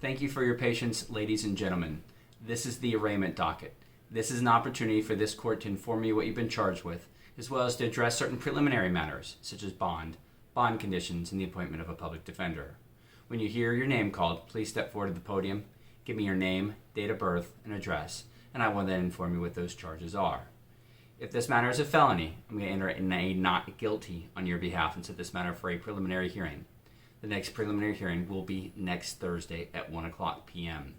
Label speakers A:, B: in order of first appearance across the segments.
A: Thank you for your patience, ladies and gentlemen. This is the arraignment docket. This is an opportunity for this court to inform you what you've been charged with, as well as to address certain preliminary matters, such as bond conditions, and the appointment of a public defender. When you hear your name called, please step forward to the podium, give me your name, date of birth, and address, and I will then inform you what those charges are. If this matter is a felony, I'm going to enter in a not guilty on your behalf and set this matter for a preliminary hearing. The next preliminary hearing will be next Thursday at 1:00 p.m.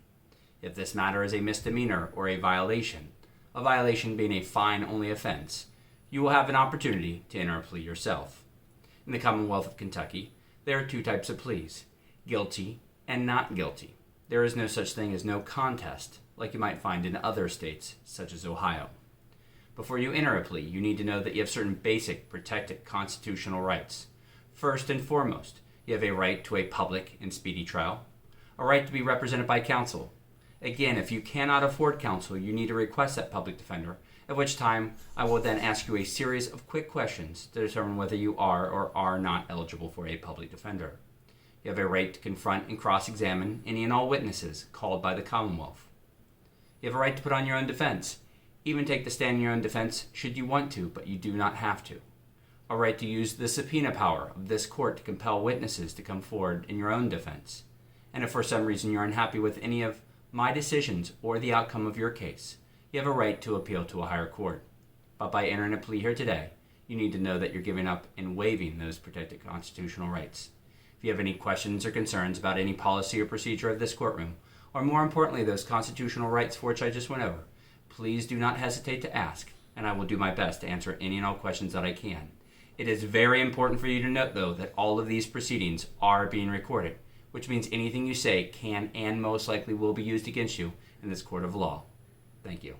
A: If this matter is a misdemeanor or a violation being a fine-only offense, you will have an opportunity to enter a plea yourself. In the Commonwealth of Kentucky, there are two types of pleas, guilty and not guilty. There is no such thing as no contest, like you might find in other states, such as Ohio. Before you enter a plea, you need to know that you have certain basic protected constitutional rights. First and foremost, you have a right to a public and speedy trial, a right to be represented by counsel. Again, if you cannot afford counsel, you need to request that public defender, at which time I will then ask you a series of quick questions to determine whether you are or are not eligible for a public defender. You have a right to confront and cross-examine any and all witnesses called by the Commonwealth. You have a right to put on your own defense, even take the stand in your own defense should you want to, but you do not have to. A right to use the subpoena power of this court to compel witnesses to come forward in your own defense. And if for some reason you're unhappy with any of my decisions or the outcome of your case, you have a right to appeal to a higher court. But by entering a plea here today, you need to know that you're giving up and waiving those protected constitutional rights. If you have any questions or concerns about any policy or procedure of this courtroom, or more importantly, those constitutional rights for which I just went over, please do not hesitate to ask, and I will do my best to answer any and all questions that I can. It is very important for you to note, though, that all of these proceedings are being recorded, which means anything you say can and most likely will be used against you in this court of law. Thank you.